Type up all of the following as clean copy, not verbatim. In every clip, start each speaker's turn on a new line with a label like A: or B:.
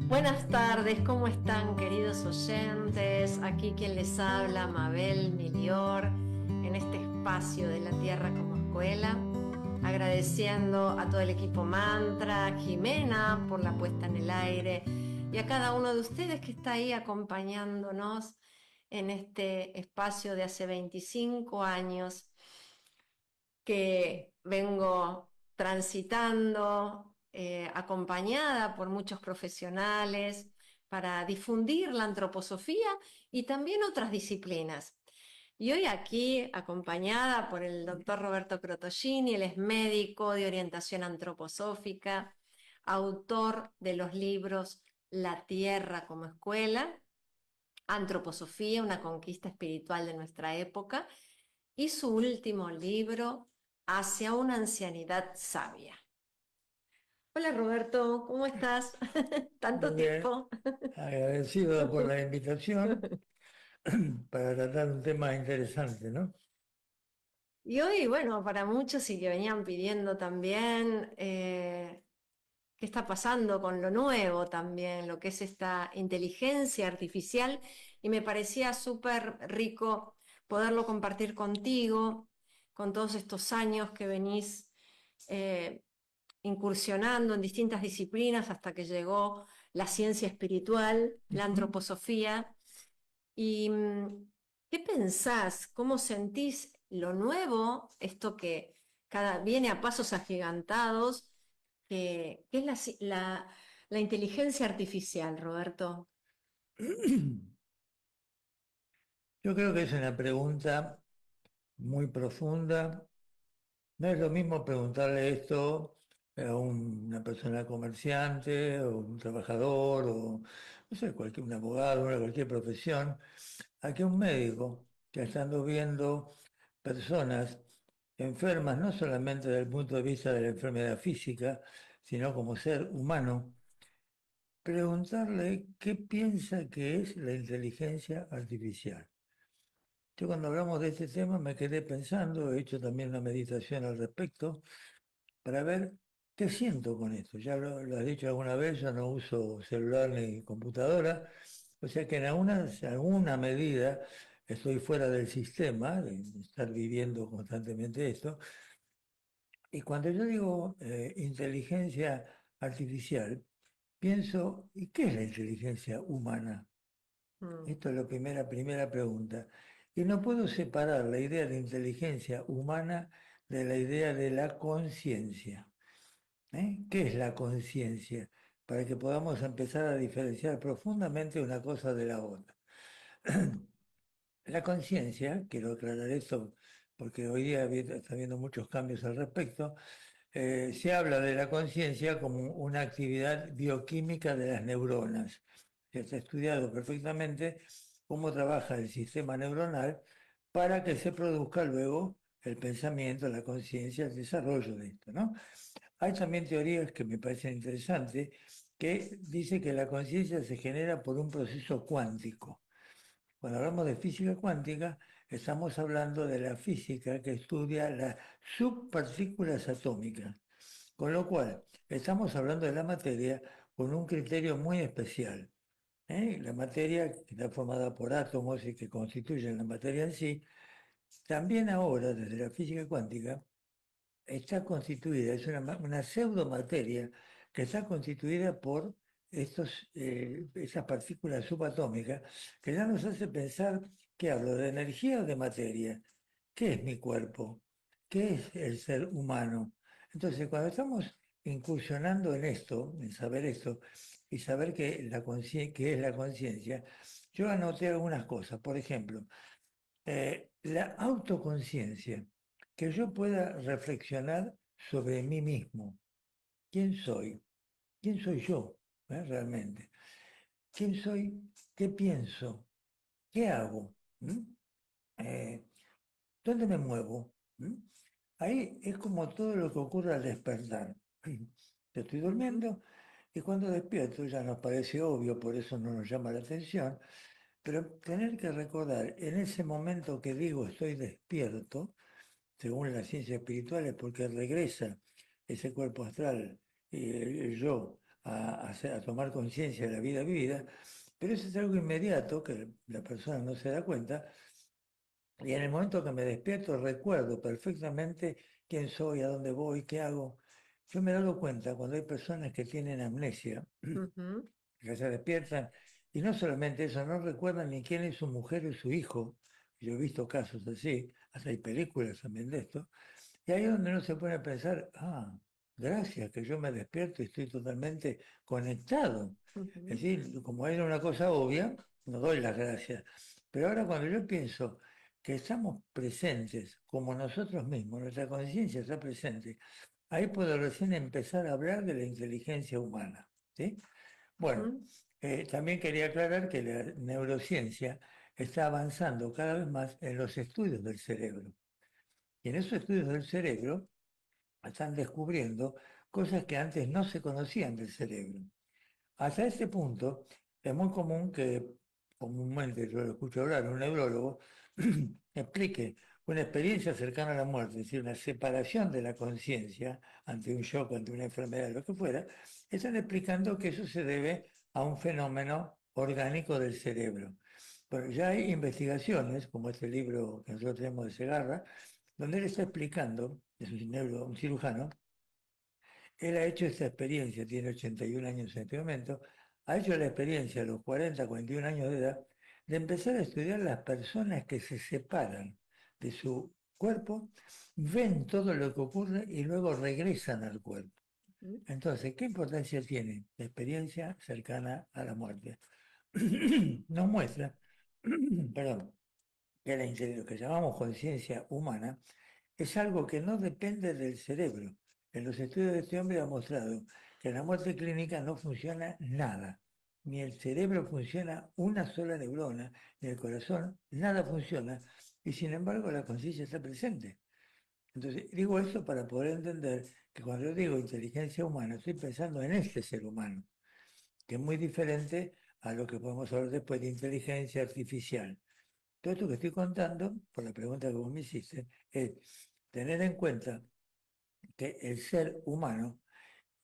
A: Buenas tardes, ¿cómo están queridos oyentes? Aquí quien les habla, Mabel Milior, en este espacio de la Tierra como Escuela, agradeciendo a todo el equipo Mantra, a Jimena por la puesta en el aire y a cada uno de ustedes que está ahí acompañándonos en este espacio de hace 25 años que vengo transitando, acompañada por muchos profesionales para difundir la antroposofía y también otras disciplinas. Y hoy aquí, acompañada por el doctor Roberto Crotogini, él es médico de orientación antroposófica, autor de los libros La Tierra como Escuela, Antroposofía, una conquista espiritual de nuestra época, y su último libro, Hacia una ancianidad sabia. Hola Roberto, ¿cómo estás?
B: Muy
A: Tanto
B: bien,
A: tiempo.
B: agradecido por la invitación para tratar un tema interesante, ¿no?
A: Y hoy, bueno, para muchos y que venían pidiendo también, ¿qué está pasando con lo nuevo también, lo que es esta inteligencia artificial? Y me parecía súper rico poderlo compartir contigo, con todos estos años que venís incursionando en distintas disciplinas hasta que llegó la ciencia espiritual, la
B: Ujú.
A: antroposofía. ¿Y qué pensás? ¿Cómo sentís lo nuevo, esto que viene a pasos agigantados, que es la inteligencia artificial, Roberto?
B: Yo creo que es una pregunta muy profunda. No es lo mismo preguntarle esto a una persona comerciante o un trabajador o, no sé, un abogado, cualquier profesión, a que un médico que estando viendo personas enfermas no solamente desde el punto de vista de la enfermedad física, sino como ser humano, preguntarle qué piensa que es la inteligencia artificial. Yo cuando hablamos de este tema me quedé pensando, he hecho también una meditación al respecto, para ver qué siento con esto. Ya lo has dicho alguna vez, yo no uso celular ni computadora, o sea que en alguna medida estoy fuera del sistema, de estar viviendo constantemente esto. Y cuando yo digo inteligencia artificial, pienso, ¿y qué es la inteligencia humana?
A: Mm,
B: Esto es la primera pregunta. Y no puedo separar la idea de inteligencia humana de la idea de la conciencia. ¿Eh? ¿Qué es la conciencia? Para que podamos empezar a diferenciar profundamente una cosa de la otra. La conciencia, quiero aclarar esto porque hoy día está habiendo muchos cambios al respecto, se habla de la conciencia como una actividad bioquímica de las neuronas. Se ha estudiado perfectamente cómo trabaja el sistema neuronal para que se produzca luego el pensamiento, la conciencia, el desarrollo de esto, ¿no? Hay también teorías que me parecen interesantes que dicen que la conciencia se genera por un proceso cuántico. Cuando hablamos de física cuántica, estamos hablando de la física que estudia las subpartículas atómicas. Con lo cual, estamos hablando de la materia con un criterio muy especial. ¿Eh? La materia que está formada por átomos y que constituyen la materia en sí, también ahora, desde la física cuántica, está constituida, es una pseudomateria que está constituida por esas partículas subatómicas que ya nos hace pensar que hablo de energía o de materia. ¿Qué es mi cuerpo? ¿Qué es el ser humano? Entonces, cuando estamos incursionando en esto, en saber esto, y saber qué es la conciencia, yo anoté algunas cosas. Por ejemplo, la autoconciencia, que yo pueda reflexionar sobre mí mismo. ¿Quién soy? ¿Quién soy yo? Realmente. ¿Quién soy? ¿Qué pienso? ¿Qué hago? ¿Mm? Eh, ¿Dónde me muevo? ¿Mm? Ahí es como todo lo que ocurre al despertar. Yo estoy
A: ujú.
B: durmiendo y cuando despierto ya nos parece obvio, por eso no nos llama la atención, pero tener que recordar en ese momento que digo estoy despierto, según las ciencias espirituales, porque regresa ese cuerpo astral, el yo, a tomar conciencia de la vida vivida, pero eso es algo inmediato que la persona no se da cuenta. Y en el momento que me despierto recuerdo perfectamente quién soy, a dónde voy, qué hago. Yo me he dado cuenta cuando hay personas que tienen amnesia,
A: Ujú,
B: que se despiertan, y no solamente eso, no recuerdan ni quién es su mujer o su hijo. Yo he visto casos así, hasta hay películas también de esto, y ahí es donde uno se pone a pensar, gracias que yo me despierto y estoy totalmente conectado. Es
A: ujú,
B: decir, como era una cosa obvia, no doy las gracias. Pero ahora cuando yo pienso que estamos presentes como nosotros mismos, nuestra conciencia está presente, ahí puedo recién empezar a hablar de la inteligencia humana. ¿Sí? Bueno,
A: ujú,
B: también quería aclarar que la neurociencia está avanzando cada vez más en los estudios del cerebro. Y en esos estudios del cerebro están descubriendo cosas que antes no se conocían del cerebro. Hasta este punto es muy común que, comúnmente yo lo escucho hablar, un neurólogo explique una experiencia cercana a la muerte, es decir, una separación de la conciencia ante un shock, ante una enfermedad, lo que fuera, están explicando que eso se debe a un fenómeno orgánico del cerebro. Bueno, ya hay investigaciones, como este libro que nosotros tenemos de Segarra, donde él está explicando, es un cirujano, él ha hecho esta experiencia, tiene 81 años en este momento, ha hecho la experiencia a los 40, 41 años de edad, de empezar a estudiar las personas que se separan de su cuerpo, ven todo lo que ocurre y luego regresan al cuerpo.
A: ujú,
B: Entonces, ¿qué importancia tiene la experiencia cercana a la muerte? Nos muestra, perdón, que lo que llamamos conciencia humana es algo que no depende del cerebro. En los estudios de este hombre ha mostrado que en la muerte clínica no funciona nada. Ni el cerebro funciona una sola neurona, ni el corazón, nada funciona. Y sin embargo la conciencia está presente. Entonces, digo esto para poder entender que cuando yo digo inteligencia humana, estoy pensando en este ser humano, que es muy diferente a lo que podemos hablar después de inteligencia artificial. Todo esto que estoy contando, por la pregunta que vos me hiciste, es tener en cuenta que el ser humano,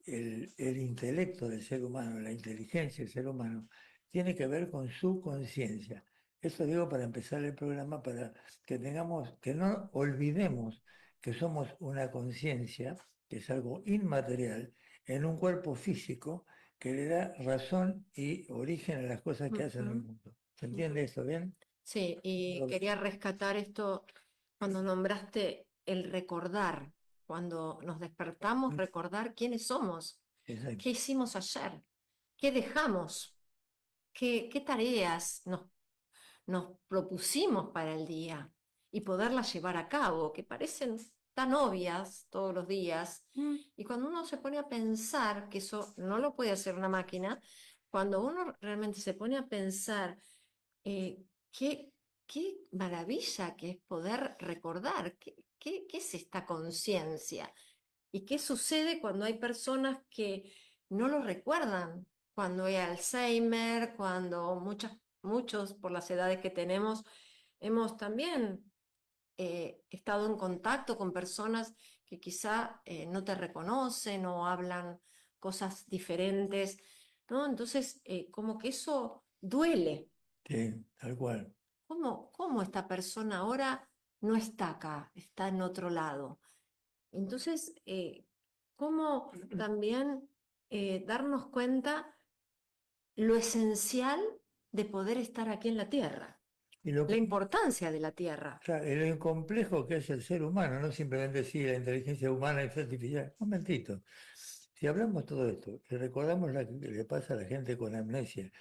B: el intelecto del ser humano, la inteligencia del ser humano, tiene que ver con su conciencia. Esto digo para empezar el programa, para que tengamos, que no olvidemos que somos una conciencia, que es algo inmaterial, en un cuerpo físico que le da razón y origen a las cosas que hacen en el
A: ujú,
B: mundo. ¿Se entiende
A: ujú.
B: esto bien?
A: Sí, y quería rescatar esto cuando nombraste el recordar, cuando nos despertamos, recordar quiénes somos, qué
B: Exacto.
A: hicimos ayer, qué dejamos, qué tareas nos propusimos para el día y poderlas llevar a cabo, que parecen tan obvias todos los días. Y cuando uno se pone a pensar, que eso no lo puede hacer una máquina, cuando uno realmente se pone a pensar, qué, qué maravilla que es poder recordar, qué es esta conciencia y qué sucede cuando hay personas que no lo recuerdan, cuando hay Alzheimer, cuando muchos por las edades que tenemos hemos también estado en contacto con personas que quizá no te reconocen o hablan cosas diferentes, ¿no? Entonces, como que eso duele.
B: Sí, tal cual.
A: ¿Cómo esta persona ahora no está acá, está en otro lado? Entonces, ¿cómo también darnos cuenta lo esencial de poder estar aquí en la Tierra,
B: Y
A: la importancia de la Tierra?
B: claro, y lo complejo que es el ser humano, no simplemente decir la inteligencia humana es artificial. Un momentito. Si hablamos todo esto y recordamos lo que le pasa a la gente con amnesia,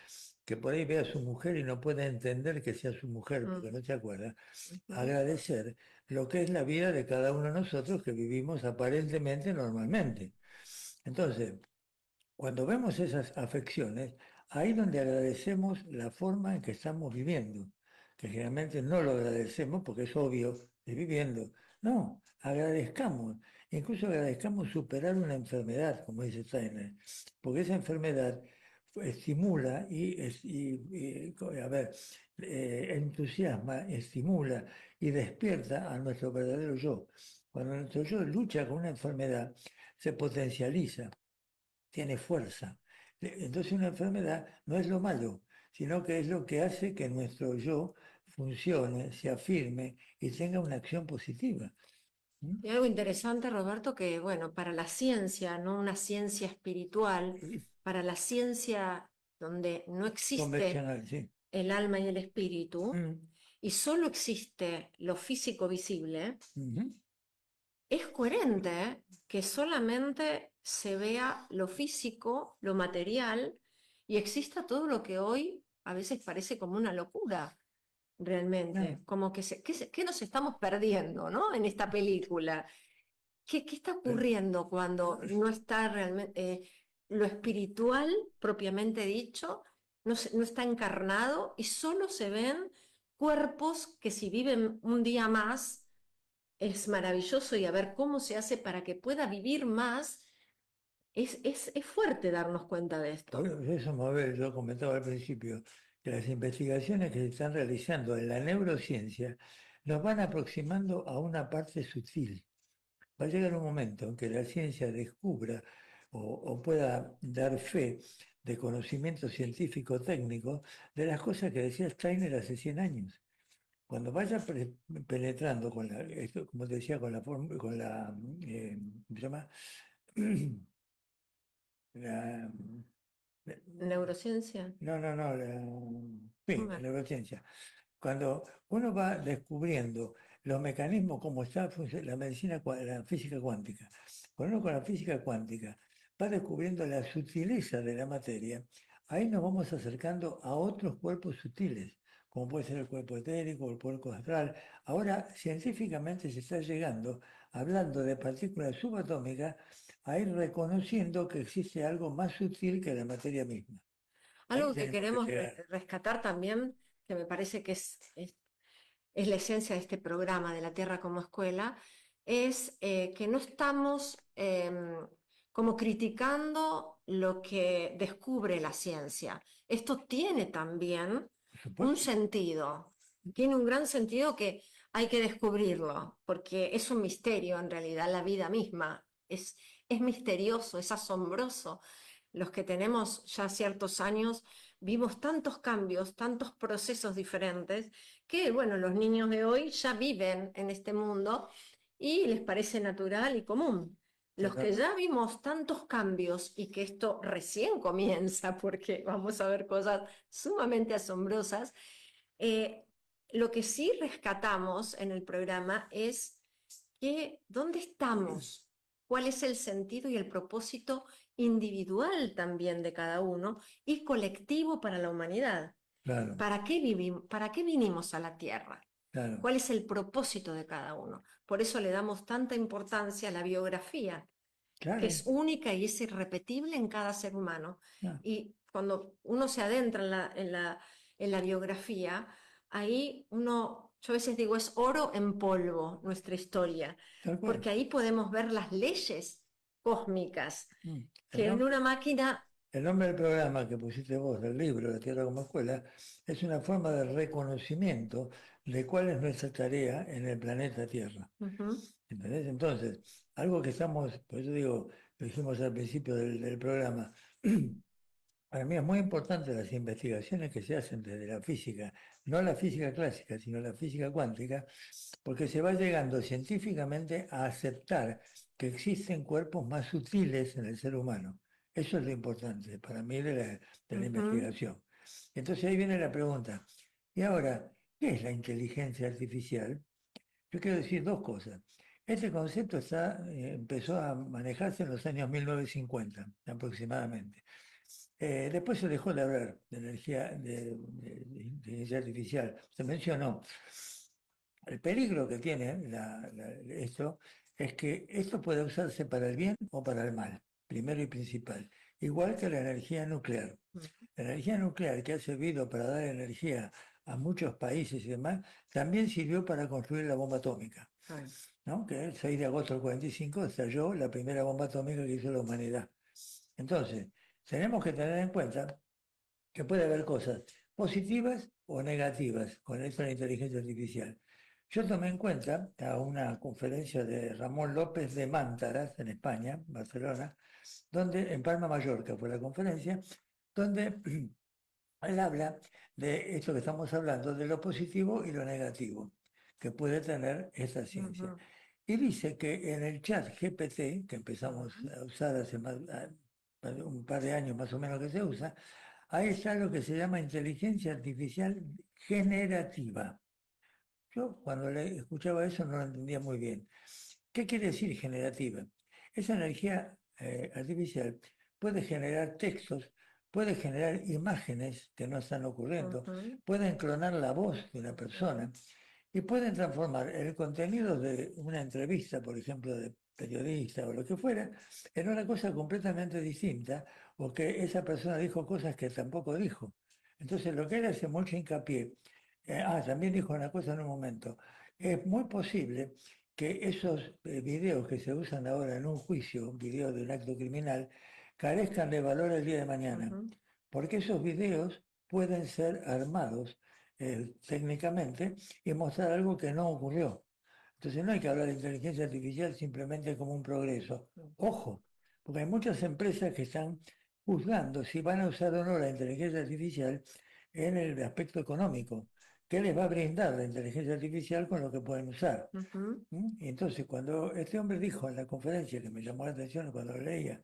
B: que por ahí ve a su mujer y no puede entender que sea su mujer
A: Mm,
B: porque no se acuerda,
A: ujú,
B: agradecer lo que es la vida de cada uno de nosotros que vivimos aparentemente normalmente. Entonces, cuando vemos esas afecciones, ahí donde agradecemos la forma en que estamos viviendo, que generalmente no lo agradecemos porque es obvio, de viviendo. No, agradezcamos, incluso agradezcamos superar una enfermedad, como dice Steiner, porque esa enfermedad estimula a ver, entusiasma, estimula y despierta a nuestro verdadero yo. Cuando nuestro yo lucha con una enfermedad, se potencializa, tiene fuerza. Entonces una enfermedad no es lo malo, sino que es lo que hace que nuestro yo funcione, se afirme y tenga una acción positiva. ¿Mm?
A: Y algo interesante, Roberto, que bueno, para la ciencia, no una ciencia espiritual, para la ciencia donde no existe
B: Convencional, sí.
A: el alma y el espíritu,
B: Mm,
A: y solo existe lo físico visible,
B: ujú.
A: es coherente que solamente se vea lo físico, lo material, y exista todo lo que hoy a veces parece como una locura,
B: Claro,
A: realmente, como que nos estamos perdiendo, ¿no? En esta película. ¿Qué está
B: pero-
A: ocurriendo cuando no está realmente lo espiritual propiamente dicho, no está encarnado y solo se ven cuerpos que si viven un día más es maravilloso y a ver cómo se hace para que pueda vivir más? Es fuerte darnos cuenta de
B: por
A: esto.
B: eso, Mabel, yo comentaba al principio que las investigaciones que se están realizando en la neurociencia nos van aproximando a una parte sutil. Va a llegar un momento en que la ciencia descubra o pueda dar fe de conocimiento científico técnico de las cosas que decía Steiner hace 100 años. Cuando vaya penetrando con la, esto, como te decía, con la forma, con la, ¿cómo se llama? La,
A: Neurociencia.
B: no, sí, la
A: Bueno,
B: neurociencia. Cuando uno va descubriendo los mecanismos, cómo está la medicina, la física cuántica, cuando uno con la física cuántica va descubriendo la sutileza de la materia, ahí nos vamos acercando a otros cuerpos sutiles, como puede ser el cuerpo etérico, el cuerpo astral. Ahora, científicamente se está llegando, hablando de partículas subatómicas, a ir reconociendo que existe algo más sutil que la materia misma. Ahí
A: algo que
B: tenemos que
A: queremos
B: llegar.
A: rescatar también, que me parece que es la esencia de este programa de la Tierra como Escuela, es que no estamos como criticando lo que descubre la ciencia. Esto tiene también
B: Por
A: un
B: supuesto.
A: sentido, tiene un gran sentido que hay que descubrirlo, porque es un misterio en realidad, la vida misma. Es misterioso, es asombroso. Los que tenemos ya ciertos años vimos tantos cambios, tantos procesos diferentes que, bueno, los niños de hoy ya viven en este mundo y les parece natural y común. Los que
B: Totalmente.
A: ya vimos tantos cambios y que esto recién comienza, porque vamos a ver cosas sumamente asombrosas, eh, lo que sí rescatamos en el programa es que dónde estamos, cuál es el sentido y el propósito individual también de cada uno y colectivo para la humanidad.
B: Claro,
A: ¿Para qué vivimos, para qué vinimos a la Tierra?
B: claro,
A: ¿Cuál es el propósito de cada uno? Por eso le damos tanta importancia a la biografía, que
B: claro.
A: es única y es irrepetible en cada ser humano.
B: Ah,
A: Y cuando uno se adentra en la biografía, ahí uno, yo a veces digo, es oro en polvo nuestra historia,
B: tal cual.
A: porque ahí podemos ver las leyes cósmicas,
B: Mm.
A: que en una máquina...
B: El nombre del programa que pusiste vos, del libro La Tierra como Escuela, es una forma de reconocimiento de cuál es nuestra tarea en el planeta Tierra.
A: Ujú,
B: ¿Entendés? Entonces, algo que estamos, por eso digo, lo dijimos al principio del programa, para mí es muy importante las investigaciones que se hacen desde la física, no la física clásica, sino la física cuántica, porque se va llegando científicamente a aceptar que existen cuerpos más sutiles en el ser humano. Eso es lo importante para mí de la
A: ujú.
B: investigación. Entonces ahí viene la pregunta, ¿y ahora qué es la inteligencia artificial? Yo quiero decir dos cosas. Este concepto empezó a manejarse en los años 1950 aproximadamente. Después se dejó de hablar de energía, de inteligencia artificial. Se mencionó. El peligro que tiene esto es que esto puede usarse para el bien o para el mal, primero y principal. Igual que la energía nuclear. La energía nuclear que ha servido para dar energía a muchos países y demás, también sirvió para construir la bomba atómica,
A: Bueno,
B: ¿no? Que el 6 de agosto del 45 estalló la primera bomba atómica que hizo la humanidad. Entonces, tenemos que tener en cuenta que puede haber cosas positivas o negativas con esto de la inteligencia artificial. yo tomé en cuenta a una conferencia de Ramón López de Mántaras en España, Barcelona, donde en Palma Mallorca fue la conferencia, donde él habla de esto que estamos hablando, de lo positivo y lo negativo que puede tener esta ciencia.
A: Ujú,
B: Y dice que en el chat GPT, que empezamos
A: ujú,
B: a usar hace un par de años más o menos que se usa, ahí está lo que se llama inteligencia artificial generativa. Yo cuando le escuchaba eso no lo entendía muy bien. ¿Qué quiere decir generativa? Esa energía artificial puede generar textos, puede generar imágenes que no están ocurriendo,
A: ujú,
B: pueden clonar la voz de una persona y pueden transformar el contenido de una entrevista, por ejemplo, de periodista o lo que fuera, en una cosa completamente distinta o que esa persona dijo cosas que tampoco dijo. Entonces, lo que él hace mucho hincapié, también dijo una cosa en un momento, es muy posible que esos videos que se usan ahora en un juicio, un video de un acto criminal, carezcan de valor el día de mañana,
A: ujú,
B: porque esos videos pueden ser armados técnicamente y mostrar algo que no ocurrió. Entonces no hay que hablar de inteligencia artificial simplemente como un progreso.
A: ujú,
B: Ojo, porque hay muchas empresas que están juzgando si van a usar o no la inteligencia artificial en el aspecto económico. ¿Qué les va a brindar la inteligencia artificial con lo que pueden usar?
A: ujú,
B: ¿Mm? Y entonces cuando este hombre dijo en la conferencia, que me llamó la atención cuando lo leía,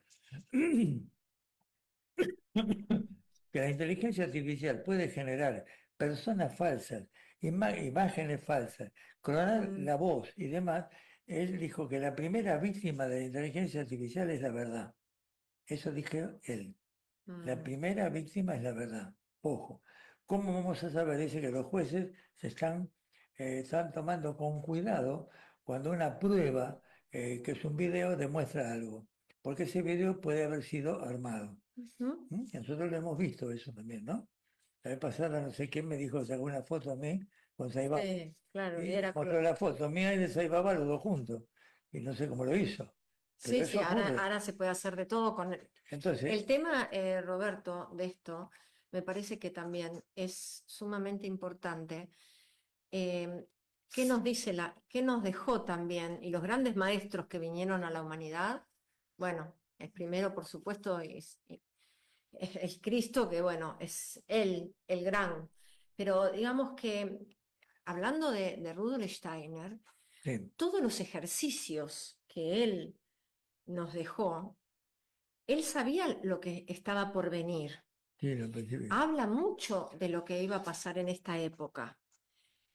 B: que la inteligencia artificial puede generar personas falsas, imágenes falsas, clonar
A: mm,
B: la voz y demás, él dijo que la primera víctima de la inteligencia artificial es la verdad. Eso dijo él. La
A: mm,
B: primera víctima es la verdad. Ojo, ¿cómo vamos a saber? Dice que los jueces están tomando con cuidado cuando una prueba, que es un video, demuestra algo. Porque ese video puede haber sido armado.
A: ujú.
B: ¿Mm? Nosotros lo hemos visto eso también, ¿no? La vez pasada no sé quién me dijo, sacó una foto a mí con Saibaba.
A: Sí, claro, y
B: Y
A: era
B: mostró la foto mía y de Saibaba los dos juntos. Y no sé cómo lo hizo. Pero
A: sí, sí,
B: eso
A: ahora,
B: ocurre.
A: ahora se puede hacer de todo con
B: Entonces,
A: el tema, Roberto, de esto, me parece que también es sumamente importante. eh, ¿Qué nos dice qué nos dejó también? Y los grandes maestros que vinieron a la humanidad, bueno, el primero, por supuesto, es Cristo, que bueno, es él, el gran. Pero digamos que, hablando de Rudolf Steiner,
B: sí,
A: todos los ejercicios que él nos dejó, él sabía lo que estaba por venir.
B: sí, lo percibí.
A: Habla mucho de lo que iba a pasar en esta época,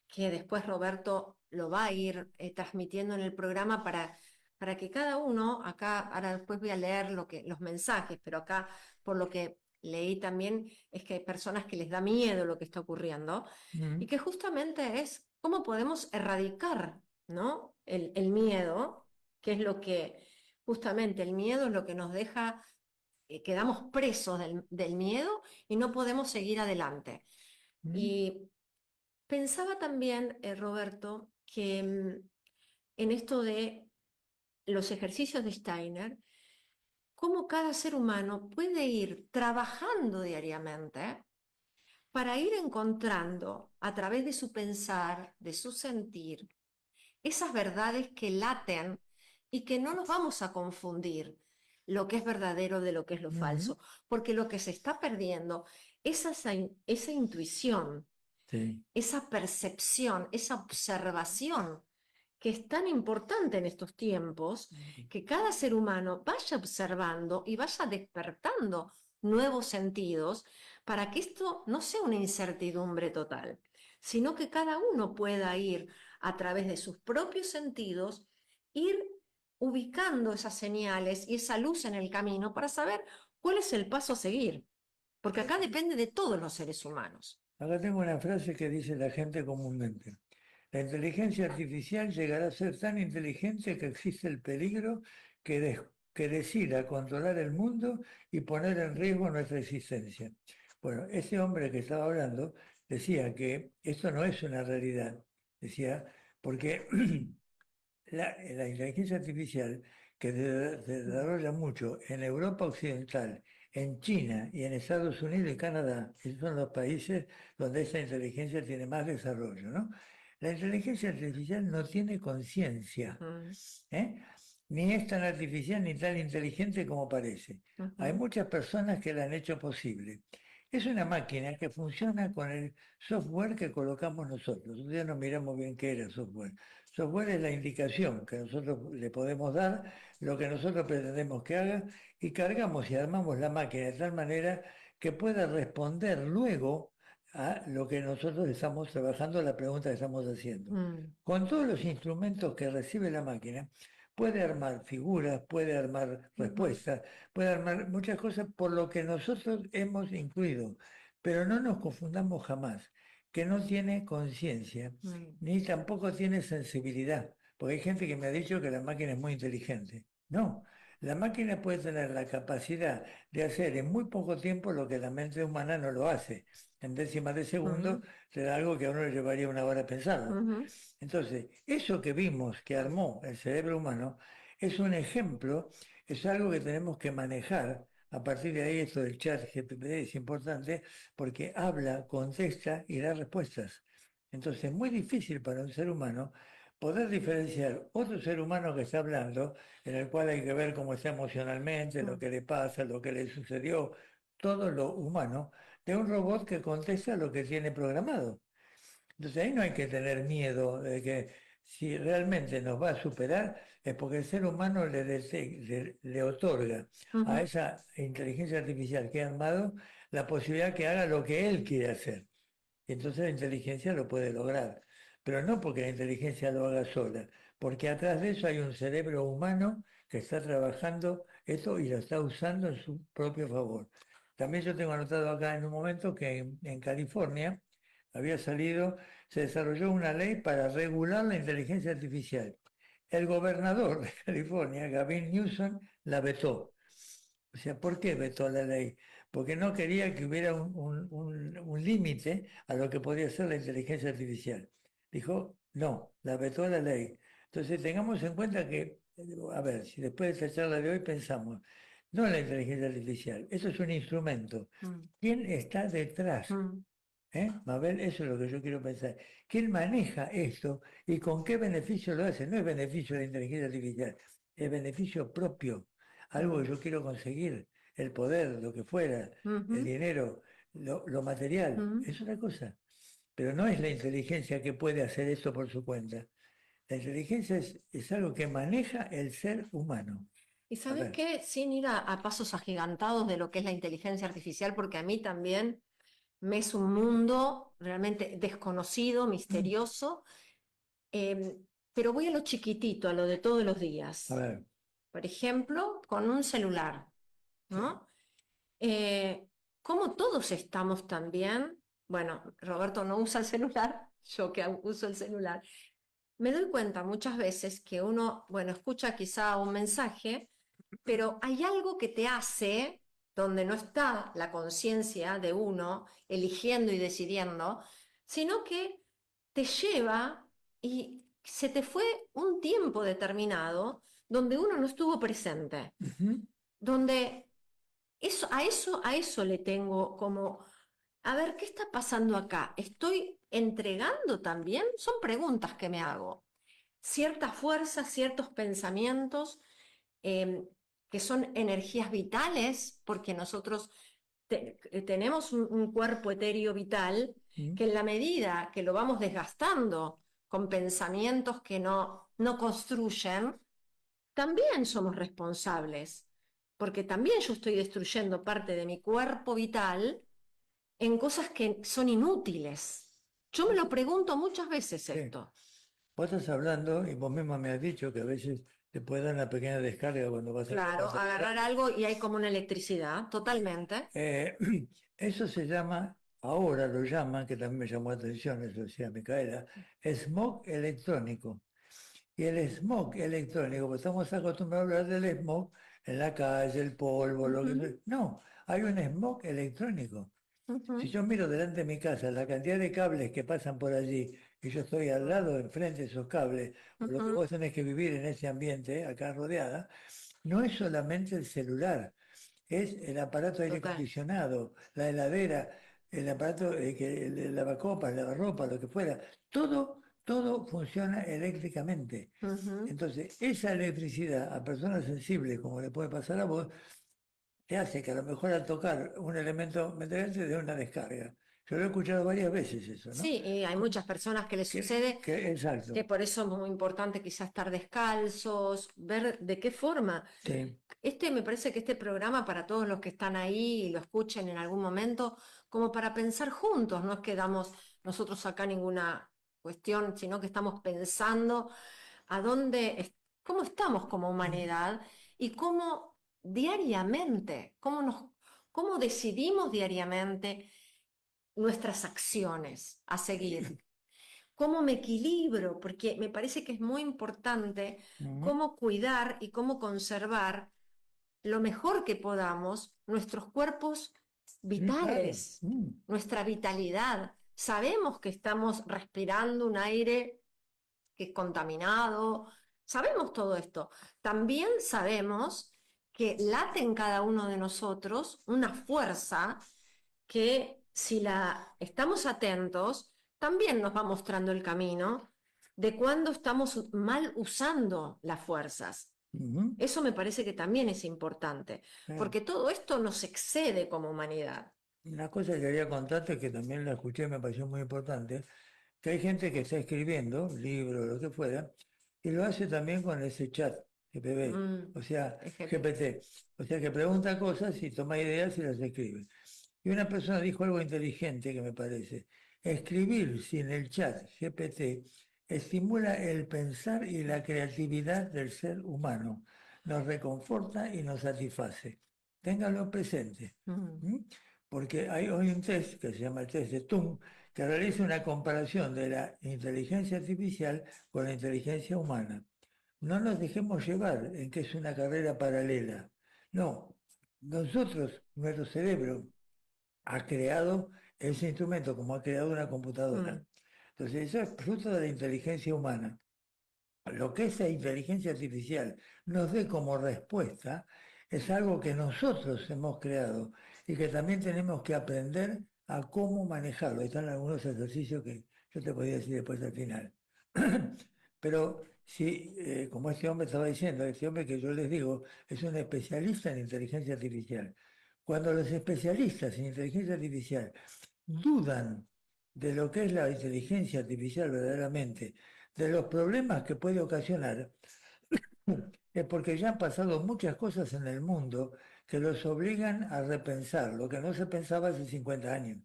A: que después Roberto lo va a ir transmitiendo en el programa para que cada uno, acá, ahora después voy a leer los mensajes, pero acá por lo que leí también es que hay personas que les da miedo lo que está ocurriendo y
B: Mm,
A: que justamente es cómo podemos erradicar, ¿no? El miedo, que es lo que, justamente el miedo es lo que nos deja, quedamos presos del miedo y no podemos seguir adelante.
B: mm,
A: Y pensaba también, Roberto, que en esto de los ejercicios de Steiner, cómo cada ser humano puede ir trabajando diariamente para ir encontrando a través de su pensar, de su sentir, esas verdades que laten y que no nos vamos a confundir lo que es verdadero de lo que es lo
B: mm,
A: falso, porque lo que se está perdiendo es esa intuición,
B: sí.
A: esa percepción, esa observación que es tan importante en estos tiempos, que cada ser humano vaya observando y vaya despertando nuevos sentidos para que esto no sea una incertidumbre total, sino que cada uno pueda ir a través de sus propios sentidos, ir ubicando esas señales y esa luz en el camino para saber cuál es el paso a seguir, porque acá depende de todos los seres humanos.
B: Acá tengo una frase que dice la gente comúnmente. La inteligencia artificial llegará a ser tan inteligente que existe el peligro que decida controlar el mundo y poner en riesgo nuestra existencia. Bueno, ese hombre que estaba hablando decía que esto no es una realidad. Decía, porque la inteligencia artificial que se desarrolla mucho en Europa Occidental, en China y en Estados Unidos y Canadá, esos son los países donde esa inteligencia tiene más desarrollo, ¿no? La inteligencia artificial no tiene conciencia,
A: Ujú,
B: ¿eh? Ni es tan artificial ni tan inteligente como parece. Hay
A: ujú,
B: muchas personas que la han hecho posible. Es una máquina que funciona con el software que colocamos nosotros. Ya no miramos bien qué era software. Software es la indicación que nosotros le podemos dar, lo que nosotros pretendemos que haga, y cargamos y armamos la máquina de tal manera que pueda responder luego a lo que nosotros estamos trabajando, la pregunta que estamos haciendo.
A: mm,
B: Con todos los instrumentos que recibe la máquina, puede armar figuras, puede armar
A: ujú,
B: respuestas, puede armar muchas cosas por lo que nosotros hemos incluido. Pero no nos confundamos jamás, que no tiene conciencia,
A: mm,
B: ni tampoco tiene sensibilidad. Porque hay gente que me ha dicho que la máquina es muy inteligente. No, la máquina puede tener la capacidad de hacer en muy poco tiempo lo que la mente humana no lo hace. En décimas de segundo,
A: ujú,
B: será algo que a uno le llevaría una hora pensarlo.
A: ujú,
B: Entonces, eso que vimos que armó el cerebro humano es un ejemplo, es algo que tenemos que manejar. A partir de ahí, esto del chat GPT es importante porque habla, contesta y da respuestas. Entonces, es muy difícil para un ser humano poder diferenciar otro ser humano que está hablando, en el cual hay que ver cómo está emocionalmente, lo
A: mm.
B: que le pasa, lo que le sucedió, todo lo humano, de un robot que contesta lo que tiene programado. Entonces ahí no hay que tener miedo de que si realmente nos va a superar es porque el ser humano le otorga a
A: Ujú,
B: esa inteligencia artificial que ha armado la posibilidad que haga lo que él quiere hacer. Y entonces la inteligencia lo puede lograr. Pero no porque la inteligencia lo haga sola, porque atrás de eso hay un cerebro humano que está trabajando esto y lo está usando en su propio favor. También yo tengo anotado acá en un momento que en California había salido, se desarrolló una ley para regular la inteligencia artificial. El gobernador de California, Gavin Newsom, la vetó. O sea, ¿por qué vetó la ley? Porque no quería que hubiera un límite a lo que podía ser la inteligencia artificial. Dijo, no, la vetó la ley. Entonces tengamos en cuenta que, a ver, si después de esta charla de hoy pensamos, no en la inteligencia artificial, eso es un instrumento.
A: mm,
B: ¿Quién está detrás?
A: mm,
B: Mabel, eso es lo que yo quiero pensar. ¿Quién maneja esto y con qué beneficio lo hace? No es beneficio de la inteligencia artificial, es beneficio propio, algo que
A: mm,
B: yo quiero conseguir, el poder, lo que fuera, el
A: ujú,
B: dinero, lo material,
A: ujú.
B: es una cosa. Pero no es la inteligencia que puede hacer esto por su cuenta. La inteligencia es algo que maneja el ser humano.
A: Y
B: A
A: sabes
B: ver.
A: qué, sin ir a pasos agigantados de lo que es la inteligencia artificial, porque a mí también me es un mundo realmente desconocido, misterioso, eh, pero voy a lo chiquitito, a lo de todos los
B: A
A: días.
B: ver,
A: Por ejemplo, con un celular,
B: sí.
A: ¿no? Como todos estamos también, bueno, Roberto no usa el celular, yo que uso el celular, me doy cuenta muchas veces que uno, bueno, escucha quizá un mensaje, pero hay algo que te hace, donde no está la conciencia de uno eligiendo y decidiendo, sino que te lleva y se te fue un tiempo determinado donde uno no estuvo presente,
B: Ujú.
A: donde a eso le tengo como, a ver, ¿qué está pasando acá? ¿Estoy entregando también? Son preguntas que me hago. Ciertas fuerzas, ciertos pensamientos eh, que son energías vitales, porque nosotros tenemos un cuerpo etéreo vital
B: Mm.
A: que en la medida que lo vamos desgastando con pensamientos que no construyen, también somos responsables, porque también yo estoy destruyendo parte de mi cuerpo vital en cosas que son inútiles. Yo me lo pregunto muchas veces
B: Sí.
A: esto.
B: Vos estás hablando y vos misma me has dicho que a veces te puede dar una pequeña descarga cuando vas a
A: Claro, agarrar algo y hay como una electricidad, totalmente.
B: Eh, eso se llama, ahora lo llaman, que también me llamó la atención, eso decía Micaela, smog electrónico. Y el smog electrónico, pues estamos acostumbrados a hablar del smog en la calle, el polvo, lo que sea.
A: Ujú,
B: No, hay un smog electrónico. Si
A: ujú,
B: yo miro delante de mi casa la cantidad de cables que pasan por allí y yo estoy al lado, enfrente de esos cables, o lo que
A: ujú,
B: vos tenés que vivir en ese ambiente, acá rodeada, no es solamente el celular, es el aparato de aire
A: total.
B: acondicionado, la heladera, el aparato, el lavacopas, el lavarropa, lo que fuera. Todo todo funciona eléctricamente.
A: Ujú.
B: Entonces, esa electricidad a personas sensibles, como le puede pasar a vos, te hace que a lo mejor al tocar un elemento metal te dé una descarga. Yo lo he escuchado varias veces eso, ¿no?
A: Sí, y hay muchas personas que les sucede
B: Exacto.
A: que por eso es muy importante quizás estar descalzos, ver de qué forma.
B: Sí.
A: Me parece que este programa para todos los que están ahí y lo escuchen en algún momento, como para pensar juntos, no es que damos nosotros acá ninguna cuestión, sino que estamos pensando a cómo estamos como humanidad y cómo diariamente, cómo decidimos diariamente nuestras acciones a seguir. ¿Cómo me equilibro? Porque me parece que es muy importante
B: Ujú.
A: cómo cuidar y cómo conservar lo mejor que podamos nuestros cuerpos
B: Sí, claro.
A: vitales,
B: Mm.
A: nuestra vitalidad. Sabemos que estamos respirando un aire que es contaminado, sabemos todo esto. También sabemos que late en cada uno de nosotros una fuerza que si la estamos atentos, también nos va mostrando el camino de cuando estamos mal usando las fuerzas.
B: Ujú.
A: Eso me parece que también es importante,
B: Claro.
A: porque todo esto nos excede como humanidad.
B: Una cosa que quería contarte, que también la escuché, me pareció muy importante, que hay gente que está escribiendo, libros, lo que fuera, y lo hace también con ese chat GPB,
A: Mm,
B: o sea,
A: LGBT.
B: GPT. O sea, que pregunta cosas y toma ideas y las escribe. Y una persona dijo algo inteligente que me parece. Escribir sin el chat GPT estimula el pensar y la creatividad del ser humano, nos reconforta y nos satisface. Ténganlo presente.
A: Mm,
B: ¿M? Porque hay hoy un test que se llama el test de Tung, que realiza una comparación de la inteligencia artificial con la inteligencia humana. No nos dejemos llevar en que es una carrera paralela. No, nosotros, nuestro cerebro, ha creado ese instrumento como ha creado una computadora.
A: mm,
B: Entonces, eso es fruto de la inteligencia humana. Lo que esa inteligencia artificial nos dé como respuesta es algo que nosotros hemos creado y que también tenemos que aprender a cómo manejarlo. Ahí están algunos ejercicios que yo te podría decir después al final. Pero si, como este hombre estaba diciendo, este hombre que yo les digo es un especialista en inteligencia artificial. Cuando los especialistas en inteligencia artificial dudan de lo que es la inteligencia artificial verdaderamente, de los problemas que puede ocasionar, es porque ya han pasado muchas cosas en el mundo que los obligan a repensar lo que no se pensaba hace 50 años.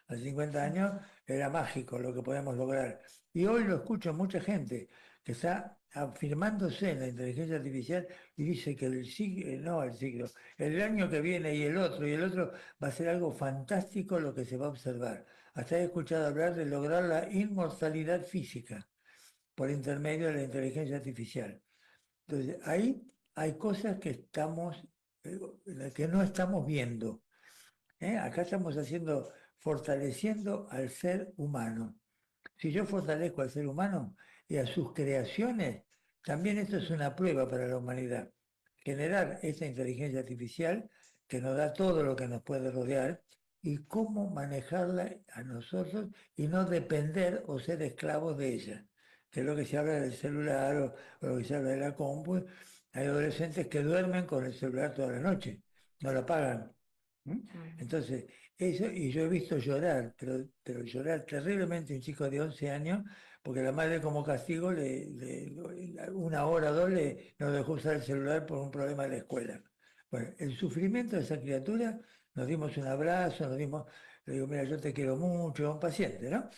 B: Hace 50 años era mágico lo que podemos lograr. Y hoy lo escucho mucha gente que está afirmándose en la inteligencia artificial y dice que el siglo, no el siglo, el año que viene y el otro va a ser algo fantástico lo que se va a observar. Hasta he escuchado hablar de lograr la inmortalidad física por intermedio de la inteligencia artificial. Entonces, ahí hay cosas que eh, que no estamos viendo. ¿Eh? Acá estamos fortaleciendo al ser humano. Si yo fortalezco al ser humano y a sus creaciones, también esto es una prueba para la humanidad. Generar esta inteligencia artificial que nos da todo lo que nos puede rodear y cómo manejarla a nosotros y no depender o ser esclavos de ella. Que es lo que se habla del celular o lo que se habla de la compu. Hay adolescentes que duermen con el celular toda la noche, no lo apagan. ¿Mm?
A: mm.
B: Entonces, eso, y yo he visto llorar, pero llorar terriblemente un chico de 11 años, porque la madre como castigo, una hora o dos, no dejó usar el celular por un problema de la escuela. Bueno, el sufrimiento de esa criatura, nos dimos un abrazo, le digo, mira, yo te quiero mucho, un paciente, ¿no?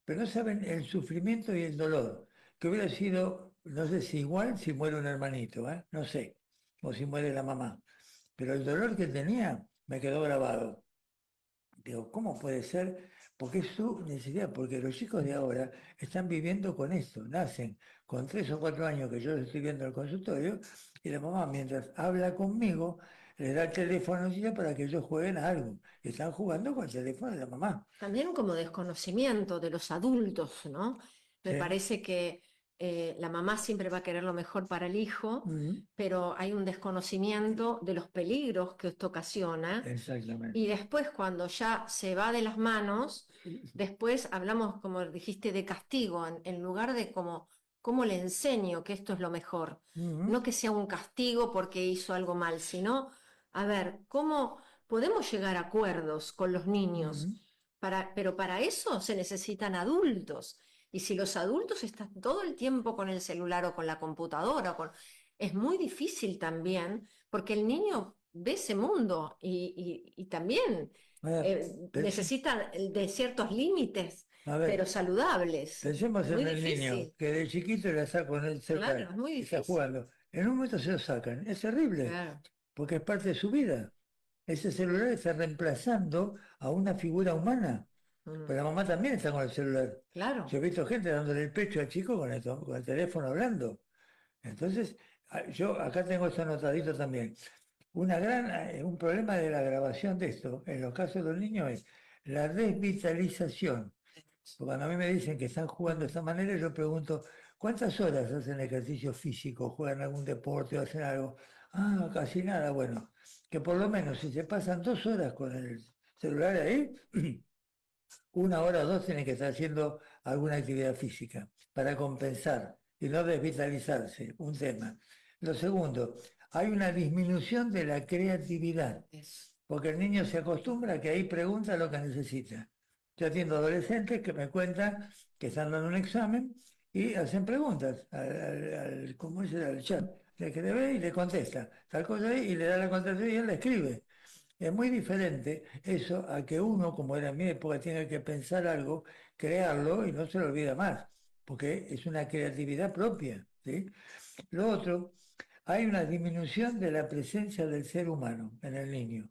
B: Pero no saben el sufrimiento y el dolor, que hubiera sido, no sé si igual si muere un hermanito, ¿eh? No sé, o si muere la mamá, pero el dolor que tenía me quedó grabado. Digo, ¿cómo puede ser? Porque es su necesidad, porque los chicos de ahora están viviendo con esto, nacen con 3 o 4 años que yo los estoy viendo en el consultorio, y la mamá mientras habla conmigo, les da el teléfono para que ellos jueguen a algo. Y están jugando con el teléfono de la mamá.
A: También como desconocimiento de los adultos, ¿no? Me
B: ¿Sí?
A: parece que la mamá siempre va a querer lo mejor para el hijo,
B: Ujú.
A: pero hay un desconocimiento de los peligros que esto ocasiona
B: Exactamente.
A: y después cuando ya se va de las manos, Después hablamos, como dijiste, de castigo, en lugar de cómo le enseño que esto es lo mejor.
B: Ujú,
A: No que sea un castigo porque hizo algo mal, sino, a ver, cómo podemos llegar a acuerdos con los niños.
B: ujú.
A: Pero para eso se necesitan adultos. Y si los adultos están todo el tiempo con el celular o con la computadora, es muy difícil también, porque el niño ve ese mundo y también
B: A ver,
A: necesita de ciertos límites,
B: a
A: pero
B: ver,
A: saludables.
B: pensemos
A: Es
B: en
A: muy
B: el niño
A: difícil,
B: que de chiquito le saca con el
A: claro,
B: celular
A: es muy
B: y está
A: difícil.
B: jugando. En un momento se lo sacan. Es terrible,
A: Claro.
B: porque es parte de su vida. Ese celular está reemplazando a una figura humana.
A: Mm,
B: Pero la mamá también está con el celular.
A: claro.
B: Yo he visto gente dándole el pecho al chico con el teléfono hablando. Entonces, yo acá tengo esto anotadito también. Un problema de la grabación de esto, en los casos de los niños, es la desvitalización. Porque cuando a mí me dicen que están jugando de esta manera, yo pregunto, ¿cuántas horas hacen ejercicio físico? ¿Juegan algún deporte o hacen algo? Ah, casi nada. Bueno, que por lo menos si se pasan 2 horas con el celular ahí, 1 hora o dos tienen que estar haciendo alguna actividad física para compensar y no desvitalizarse, un tema. Lo segundo, hay una disminución de la creatividad,
A: Eso.
B: porque el niño se acostumbra a que ahí pregunta lo que necesita. Yo atiendo adolescentes que me cuentan que están dando un examen y hacen preguntas ¿cómo es? Al chat. Le escribe y le contesta, tal cosa ahí, y le da la contestación y él la escribe. Es muy diferente eso a que uno, como era en mi época, tiene que pensar algo, crearlo y no se lo olvida más, porque es una creatividad propia, ¿sí? Lo otro, hay una disminución de la presencia del ser humano en el niño.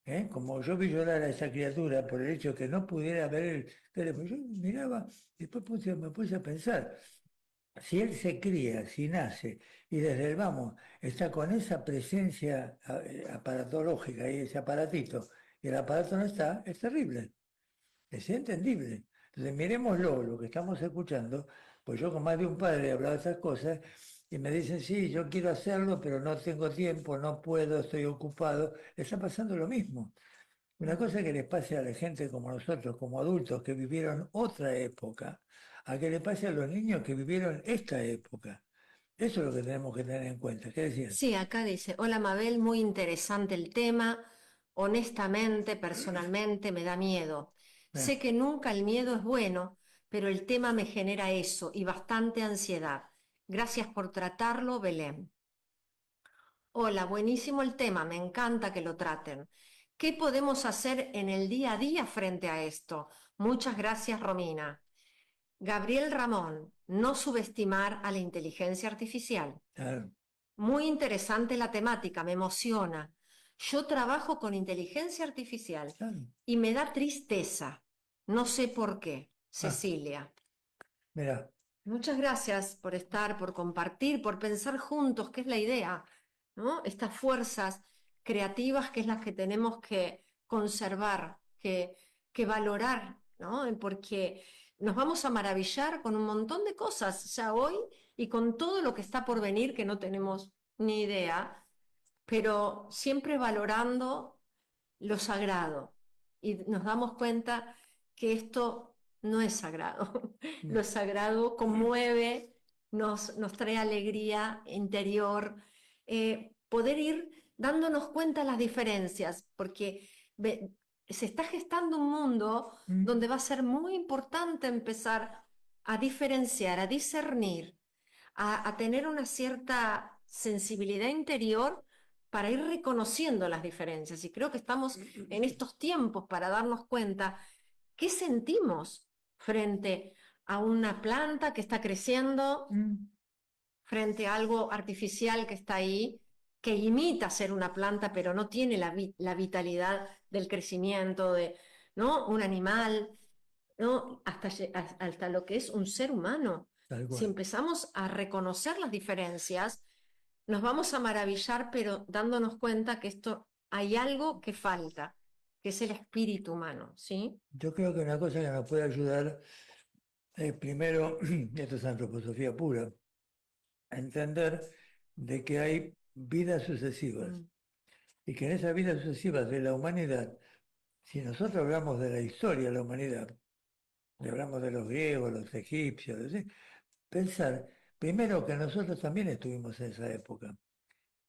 B: ¿Eh? Como yo vi llorar a esa criatura por el hecho que no pudiera ver el teléfono, yo miraba, después me puse a pensar, si él se cría, si nace y desde el vamos está con esa presencia aparatológica y ese aparatito, y el aparato no está, es terrible, es entendible. Entonces miremoslo, lo que estamos escuchando, pues yo con más de un padre he hablado de estas cosas y me dicen, sí, yo quiero hacerlo, pero no tengo tiempo, no puedo, estoy ocupado. Le está pasando lo mismo. Una cosa que les pase a la gente como nosotros, como adultos que vivieron otra época, a que le pase a los niños que vivieron esta época. Eso es lo que tenemos que tener en cuenta. ¿Qué decían?
A: Sí, acá dice, hola Mabel, muy interesante el tema. Honestamente, personalmente, me da miedo.
B: Eh,
A: Sé que nunca el miedo es bueno, pero el tema me genera eso y bastante ansiedad. Gracias por tratarlo, Belén. Hola, buenísimo el tema, me encanta que lo traten. ¿Qué podemos hacer en el día a día frente a esto? Muchas gracias, Romina. Gabriel Ramón, no subestimar a la inteligencia artificial.
B: claro,
A: Muy interesante la temática, me emociona. Yo trabajo con inteligencia artificial
B: claro.
A: y me da tristeza. No sé por qué.
B: Ah,
A: Cecilia.
B: mira,
A: Muchas gracias por estar, por compartir, por pensar juntos, que es la idea, ¿no? Estas fuerzas creativas que es las que tenemos que conservar, que valorar, ¿no? Porque nos vamos a maravillar con un montón de cosas ya hoy y con todo lo que está por venir que no tenemos ni idea, pero siempre valorando lo sagrado. Y nos damos cuenta que esto no es sagrado.
B: mm,
A: Lo sagrado conmueve, nos trae alegría interior, poder ir dándonos cuenta de las diferencias, porque se está gestando un mundo
B: mm,
A: donde va a ser muy importante empezar a diferenciar, a discernir, a tener una cierta sensibilidad interior para ir reconociendo las diferencias. Y creo que estamos en estos tiempos para darnos cuenta qué sentimos frente a una planta que está creciendo,
B: mm,
A: frente a algo artificial que está ahí, que imita ser una planta, pero no tiene la vitalidad del crecimiento de, ¿no? Un animal, ¿no? Hasta lo que es un ser humano.
B: tal
A: Si
B: cual.
A: empezamos a reconocer las diferencias, nos vamos a maravillar, pero dándonos cuenta que esto hay algo que falta, que es el espíritu humano, ¿sí?
B: Yo creo que una cosa que nos puede ayudar es primero, esto es antroposofía pura, a entender de que hay vidas sucesivas
A: Mm,
B: y que en esas vidas sucesivas de la humanidad Si nosotros hablamos de la historia de la humanidad, y hablamos de los griegos, los egipcios, ¿sí? Pensar, primero que nosotros también estuvimos en esa época,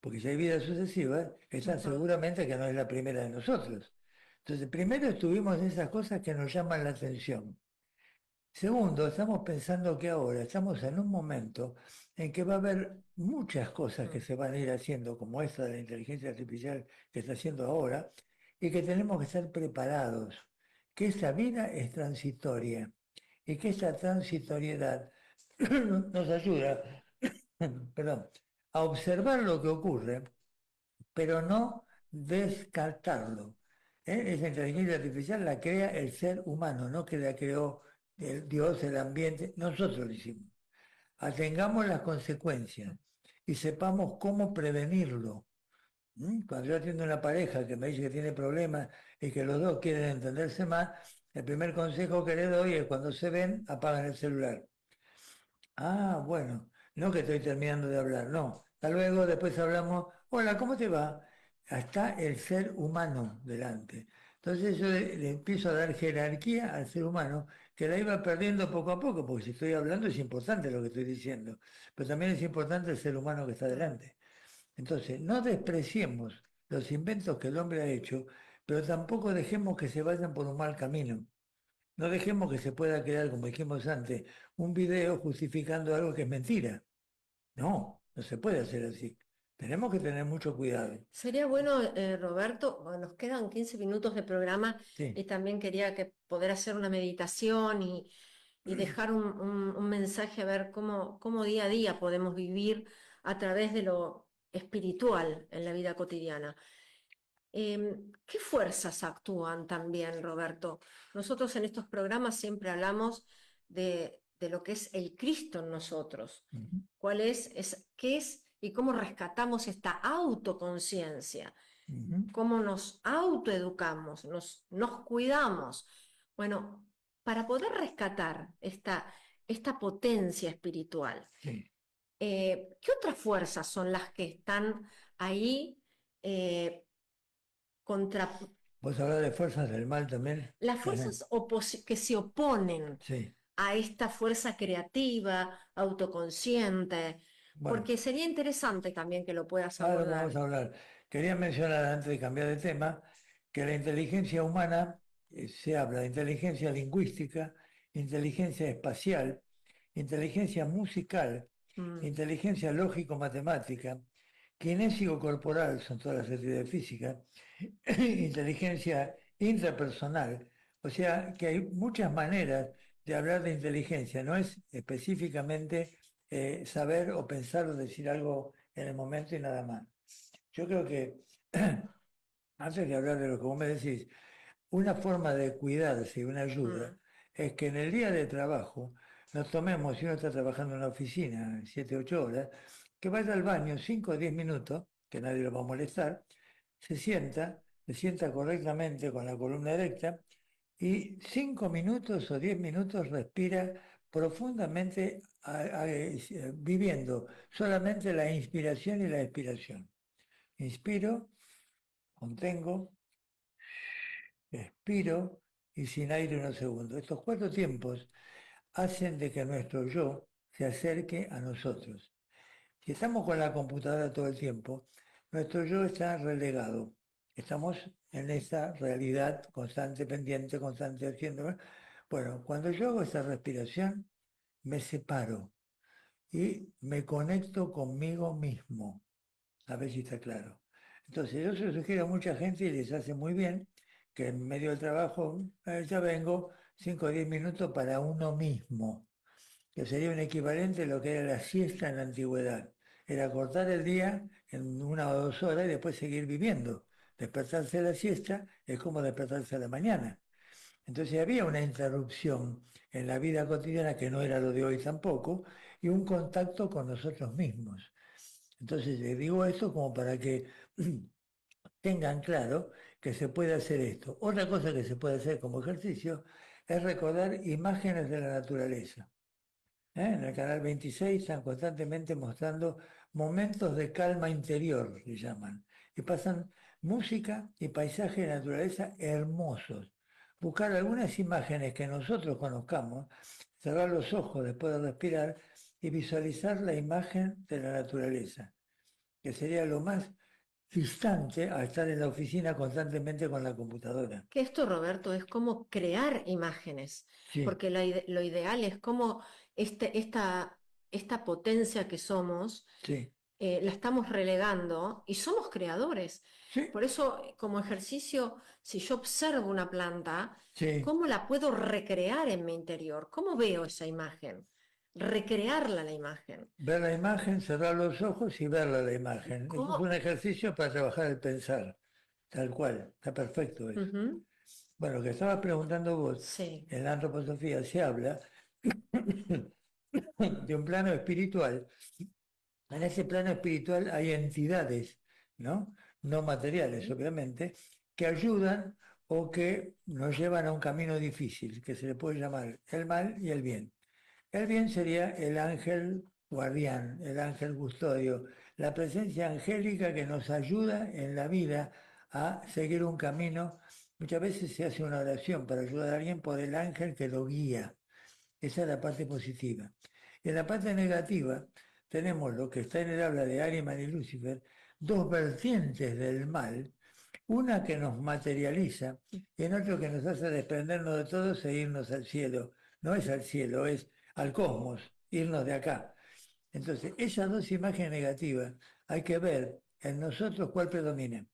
B: porque si hay vida sucesiva, esta
A: Ujú,
B: seguramente que no es la primera de nosotros. Entonces, primero estuvimos en esas cosas que nos llaman la atención. Segundo, estamos pensando que ahora estamos en un momento en que va a haber muchas cosas que
A: mm,
B: se van a ir haciendo, como esta de la inteligencia artificial que está haciendo ahora, y que tenemos que estar preparados, que esta vida es transitoria y que esta transitoriedad nos ayuda, perdón, a observar lo que ocurre, pero no descartarlo. ¿Eh? Esa inteligencia artificial la crea el ser humano, no que la creó el Dios, el ambiente, nosotros lo hicimos. Atengamos las consecuencias y sepamos cómo prevenirlo. ¿Mm? Cuando yo atiendo a una pareja que me dice que tiene problemas y que los dos quieren entenderse más, el primer consejo que le doy es cuando se ven, apagan el celular. Ah, bueno, no que estoy terminando de hablar, no. Hasta luego, después hablamos, hola, ¿cómo te va? Está el ser humano delante. Entonces yo le empiezo a dar jerarquía al ser humano, que la iba perdiendo poco a poco, porque si estoy hablando es importante lo que estoy diciendo, pero también es importante el ser humano que está
A: mm.
B: delante. Entonces, no despreciemos los inventos que el hombre ha hecho, pero tampoco dejemos que se vayan por un mal camino. No dejemos que se pueda crear, como dijimos antes, un video justificando algo que es mentira. No, no se puede hacer así. Tenemos que tener mucho cuidado.
A: Sería bueno, Roberto, bueno, nos quedan 15 minutos de programa
B: Sí,
A: y también quería que poder hacer una meditación y dejar un mensaje a ver cómo día a día podemos vivir a través de lo espiritual en la vida cotidiana. ¿Qué fuerzas actúan también, Roberto? Nosotros en estos programas siempre hablamos de lo que es el Cristo en nosotros.
B: ujú,
A: ¿Cuál qué es y cómo rescatamos esta autoconciencia?
B: ujú,
A: ¿Cómo nos autoeducamos, nos cuidamos? Bueno, para poder rescatar esta potencia espiritual,
B: sí.
A: ¿qué otras fuerzas son las que están ahí eh, contra
B: Vos hablar de fuerzas del mal también.
A: las fuerzas que se oponen
B: Sí,
A: a esta fuerza creativa, autoconsciente?
B: bueno,
A: Porque sería interesante también que lo puedas
B: ahora vamos
A: abordar.
B: a hablar. Quería mencionar antes de cambiar de tema que la inteligencia humana, se habla de inteligencia lingüística, inteligencia espacial, inteligencia musical,
A: Mm,
B: inteligencia lógico-matemática, kinesio-corporal, son todas las actividades físicas, inteligencia intrapersonal. O sea que hay muchas maneras de hablar de inteligencia, no es específicamente saber o pensar o decir algo en el momento y nada más. Yo creo que antes de hablar de lo que vos me decís, una forma de cuidarse y una ayuda
A: mm,
B: es que en el día de trabajo nos tomemos, si uno está trabajando en una oficina 7 8 horas, que vaya al baño 5 o 10 minutos, que nadie lo va a molestar, se sienta correctamente con la columna erecta y 5 minutos o 10 minutos respira profundamente viviendo solamente la inspiración y la expiración. Inspiro, contengo, expiro y sin aire unos segundos. Estos cuatro tiempos hacen de que nuestro yo se acerque a nosotros. Si estamos con la computadora todo el tiempo, nuestro yo está relegado. Estamos en esa realidad constante, pendiente, constante haciendo. Bueno, cuando yo hago esta respiración, me separo y me conecto conmigo mismo. A ver si está claro. Entonces, yo se lo sugiero a mucha gente y les hace muy bien que en medio del trabajo ya vengo 5 o 10 minutos para uno mismo, que sería un equivalente a lo que era la siesta en la antigüedad. Era cortar el día en 1 o 2 horas y después seguir viviendo. Despertarse a la siesta es como despertarse a la mañana. Entonces había una interrupción en la vida cotidiana que no era lo de hoy tampoco, y un contacto con nosotros mismos. Entonces les digo esto como para que tengan claro que se puede hacer esto. Otra cosa que se puede hacer como ejercicio es recordar imágenes de la naturaleza. En el canal 26 están constantemente mostrando momentos de calma interior, le llaman. Y pasan música y paisaje de naturaleza hermosos. Buscar algunas imágenes que nosotros conozcamos, cerrar los ojos después de respirar y visualizar la imagen de la naturaleza, que sería lo más distante a estar en la oficina constantemente con la computadora.
A: Que esto, Roberto, es como crear imágenes,
B: Sí,
A: porque lo ideal es como esta potencia que somos,
B: sí,
A: la estamos relegando y somos creadores.
B: sí,
A: Por eso, como ejercicio, si yo observo una planta,
B: sí.
A: ¿cómo la puedo recrear en mi interior? ¿Cómo veo esa imagen? Recrearla la imagen.
B: Ver la imagen, cerrar los ojos y verla la imagen. Eso es
A: ¿Cómo?
B: un ejercicio para trabajar el pensar, tal cual. Está perfecto eso.
A: Ujú.
B: Bueno, lo que estabas preguntando vos,
A: Sí.
B: en la antroposofía se habla de un plano espiritual. En ese plano espiritual hay entidades, ¿no? No materiales,
A: Ujú.
B: obviamente, que ayudan o que nos llevan a un camino difícil, que se le puede llamar el mal y el bien. El bien sería el ángel guardián, el ángel custodio, la presencia angélica que nos ayuda en la vida a seguir un camino. Muchas veces se hace una oración para ayudar a alguien por el ángel que lo guía. Esa es la parte positiva. Y en la parte negativa tenemos lo que está en el habla de Ariman y Lucifer, dos vertientes del mal, una que nos materializa y en otro que nos hace desprendernos de todos e irnos al cielo. No es al cielo, es al cosmos, irnos de acá. Entonces, esas dos imágenes negativas hay que ver en nosotros cuál predomina.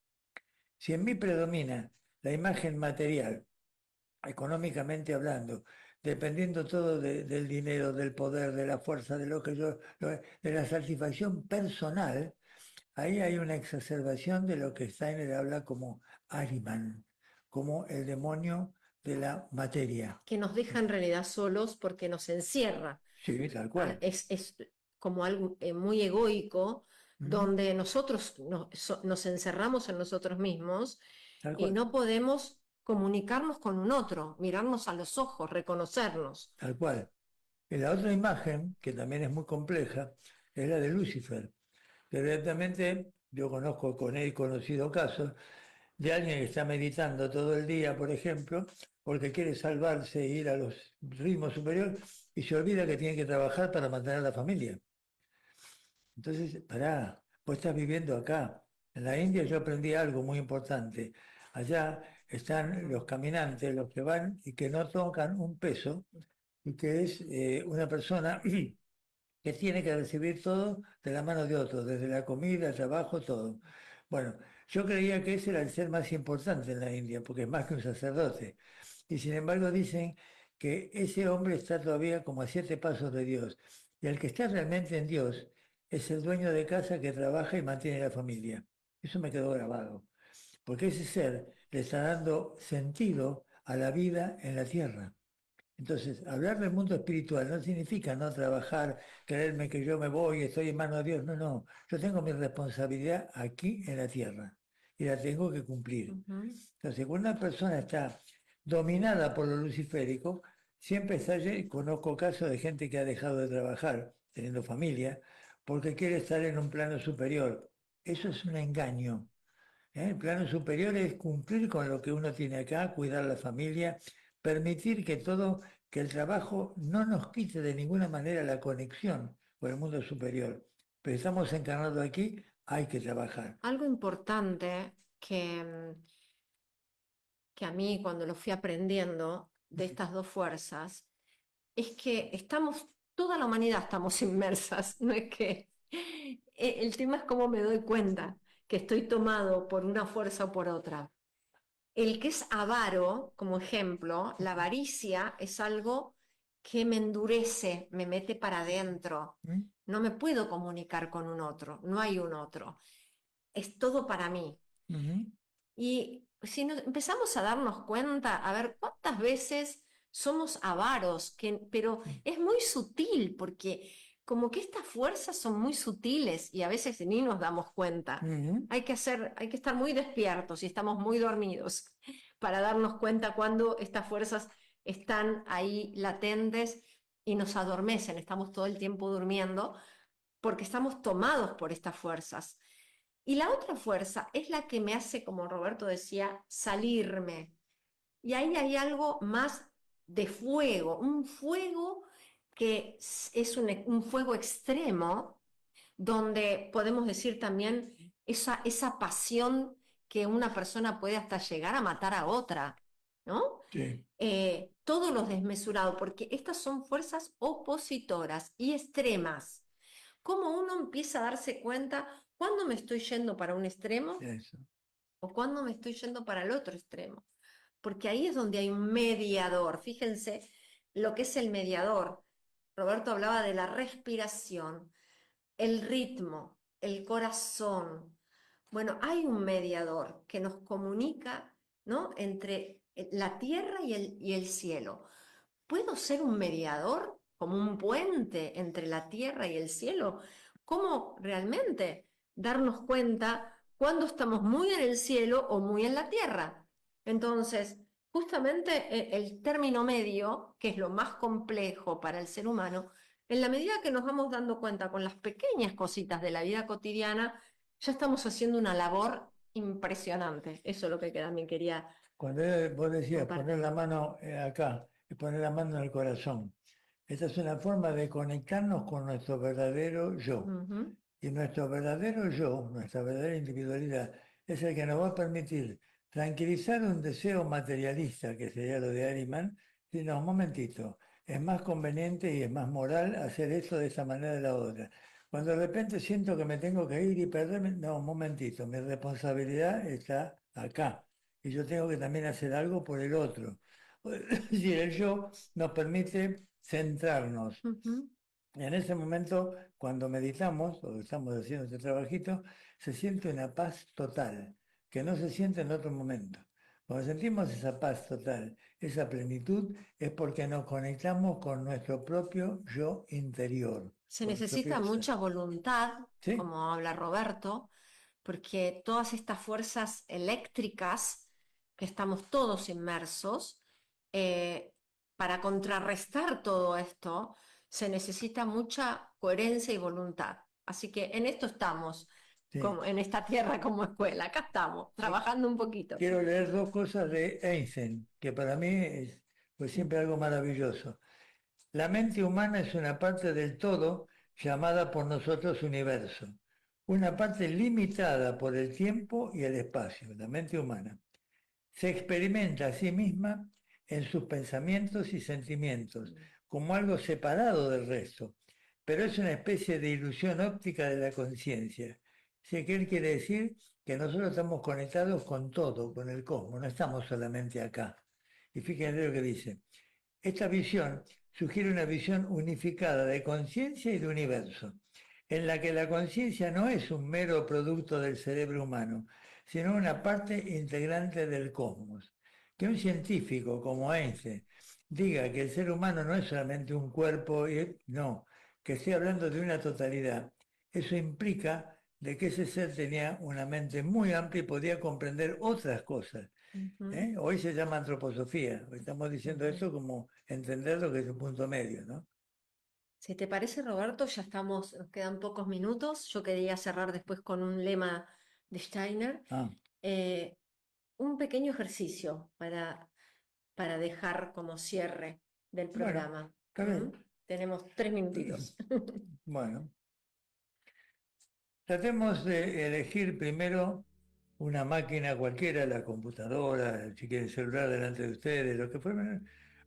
B: Si en mí predomina la imagen material, económicamente hablando, dependiendo todo del dinero, del poder, de la fuerza, de lo que yo, de la satisfacción personal, ahí hay una exacerbación de lo que Steiner habla como Ariman, como el demonio de la materia.
A: Que nos deja en realidad solos porque nos encierra.
B: Sí, tal cual.
A: Es como algo muy egoico,
B: Ujú,
A: donde nosotros nos encerramos en nosotros mismos
B: tal
A: y
B: cual,
A: no podemos comunicarnos con un otro, mirarnos a los ojos, reconocernos.
B: tal cual. Y la otra imagen, que también es muy compleja, es la de Lucifer, que directamente yo conozco con él conocido casos de alguien que está meditando todo el día, por ejemplo, porque quiere salvarse e ir a los ritmos superiores y se olvida que tiene que trabajar para mantener a la familia. Entonces, pará, vos estás viviendo acá. En la India yo aprendí algo muy importante. Allá están los caminantes, los que van y que no tocan un peso, y que es una persona que tiene que recibir todo de la mano de otro, desde la comida, el trabajo, todo. Bueno, yo creía que ese era el ser más importante en la India, porque es más que un sacerdote. Y sin embargo dicen que ese hombre está todavía como a 7 pasos de Dios. Y el que está realmente en Dios es el dueño de casa que trabaja y mantiene la familia. Eso me quedó grabado, porque ese ser le está dando sentido a la vida en la tierra. Entonces, hablar del mundo espiritual no significa no trabajar, creerme que yo me voy, estoy en manos de Dios. No, no. Yo tengo mi responsabilidad aquí en la tierra y la tengo que cumplir.
A: Ujú.
B: Entonces, cuando una persona está dominada por lo luciférico, siempre está allí. Conozco casos de gente que ha dejado de trabajar, teniendo familia, porque quiere estar en un plano superior. Eso es un engaño. ¿Eh? El plano superior es cumplir con lo que uno tiene acá, cuidar la familia, permitir que todo, que el trabajo no nos quite de ninguna manera la conexión con el mundo superior. Pero estamos encarnados aquí, hay que trabajar.
A: Algo importante que a mí cuando lo fui aprendiendo de estas dos fuerzas es que estamos, toda la humanidad estamos inmersas, no es que el tema es cómo me doy cuenta que estoy tomado por una fuerza o por otra. El que es avaro, como ejemplo, la avaricia es algo que me endurece, me mete para adentro.
B: ¿Mm?
A: No me puedo comunicar con un otro, no hay un otro. Es todo para mí.
B: Ujú.
A: Y si empezamos a darnos cuenta, a ver cuántas veces somos avaros, pero es muy sutil porque como que estas fuerzas son muy sutiles y a veces ni nos damos cuenta.
B: Ujú.
A: Hay que estar muy despiertos y estamos muy dormidos para darnos cuenta cuando estas fuerzas están ahí latentes y nos adormecen. Estamos todo el tiempo durmiendo porque estamos tomados por estas fuerzas. Y la otra fuerza es la que me hace, como Roberto decía, salirme. Y ahí hay algo más de fuego, un fuego que es un fuego extremo, donde podemos decir también esa pasión que una persona puede hasta llegar a matar a otra, ¿no?
B: Sí,
A: Todo lo desmesurado, porque estas son fuerzas opositoras y extremas. ¿Cómo uno empieza a darse cuenta cuándo me estoy yendo para un extremo
B: eso.
A: o cuándo me estoy yendo para el otro extremo? Porque ahí es donde hay un mediador. Fíjense lo que es el mediador. Roberto hablaba de la respiración, el ritmo, el corazón. Bueno, hay un mediador que nos comunica, ¿no? Entre la tierra y el cielo. ¿Puedo ser un mediador, como un puente entre la tierra y el cielo? ¿Cómo realmente darnos cuenta cuando estamos muy en el cielo o muy en la tierra? Entonces, justamente el término medio, que es lo más complejo para el ser humano, en la medida que nos vamos dando cuenta con las pequeñas cositas de la vida cotidiana, ya estamos haciendo una labor impresionante. Eso es lo que también quería
B: Cuando vos decías poner la
A: compartir.
B: mano acá y poner la mano en el corazón, esta es una forma de conectarnos con nuestro verdadero yo.
A: Ujú.
B: Y nuestro verdadero yo, nuestra verdadera individualidad, es el que nos va a permitir tranquilizar un deseo materialista, que sería lo de Ariman, si no, un momentito, es más conveniente y es más moral hacer esto de esa manera de la otra. Cuando de repente siento que me tengo que ir y perderme, no, un momentito, mi responsabilidad está acá. Y yo tengo que también hacer algo por el otro. Es decir, el yo nos permite centrarnos.
A: Ujú.
B: En ese momento, cuando meditamos o estamos haciendo este trabajito, se siente una paz total, que no se siente en otro momento. Cuando sentimos esa paz total, esa plenitud, es porque nos conectamos con nuestro propio yo interior,
A: Se
B: con el
A: necesita
B: propio ser.
A: mucha voluntad,
B: ¿Sí?
A: como habla Roberto, porque todas estas fuerzas eléctricas que estamos todos inmersos, eh, para contrarrestar todo esto, se necesita mucha coherencia y voluntad. Así que en esto estamos,
B: Sí.
A: como en esta tierra como escuela. Acá estamos, trabajando un poquito.
B: Quiero leer dos cosas de Einstein, que para mí es pues, siempre algo maravilloso. La mente humana es una parte del todo llamada por nosotros universo, una parte limitada por el tiempo y el espacio, la mente humana. Se experimenta a sí misma en sus pensamientos y sentimientos como algo separado del resto, pero es una especie de ilusión óptica de la conciencia. Si que él quiere decir que nosotros estamos conectados con todo, con el cosmos, no estamos solamente acá. Y fíjense lo que dice. Esta visión sugiere una visión unificada de conciencia y de universo, en la que la conciencia no es un mero producto del cerebro humano, sino una parte integrante del cosmos. Que un científico como Einstein diga que el ser humano no es solamente un cuerpo, no, que esté hablando de una totalidad, eso implica de que ese ser tenía una mente muy amplia y podía comprender otras cosas.
A: Ujú,
B: ¿Eh? Hoy se llama antroposofía. Hoy estamos diciendo
A: ujú.
B: esto como entender lo que es un punto medio, ¿no?
A: Si te parece, Roberto, ya estamos, nos quedan pocos minutos. Yo quería cerrar después con un lema de Steiner.
B: Ah,
A: Eh, un pequeño ejercicio para dejar como cierre del
B: bueno,
A: programa.
B: está
A: ¿Mm?
B: bien.
A: Tenemos 3 minutitos.
B: Bueno, tratemos de elegir primero una máquina cualquiera, la computadora, si quieren celular delante de ustedes, lo que fuera,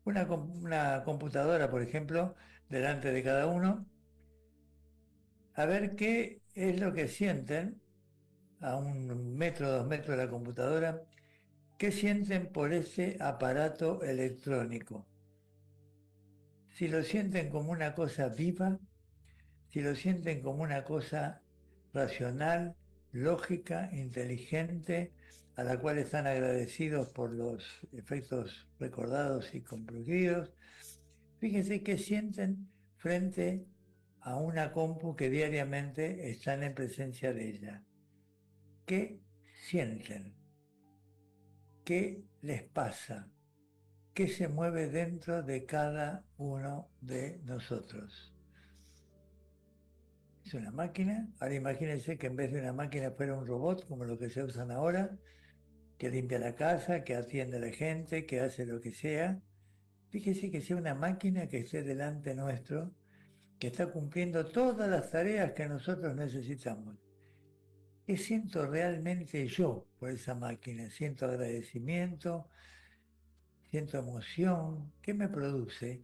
B: una computadora, por ejemplo, delante de cada uno, a ver qué es lo que sienten a 1 metro, 2 metros de la computadora. ¿Qué sienten por ese aparato electrónico? Si lo sienten como una cosa viva, si lo sienten como una cosa racional, lógica, inteligente, a la cual están agradecidos por los efectos recordados y comprendidos. Fíjense qué sienten frente a una compu que diariamente están en presencia de ella. ¿Qué sienten? ¿Qué les pasa? ¿Qué se mueve dentro de cada uno de nosotros? Es una máquina. Ahora imagínense que en vez de una máquina fuera un robot, como lo que se usan ahora, que limpia la casa, que atiende a la gente, que hace lo que sea. Fíjese que sea una máquina que esté delante nuestro, que está cumpliendo todas las tareas que nosotros necesitamos. ¿Qué siento realmente yo por esa máquina? Siento agradecimiento, siento emoción. ¿Qué me produce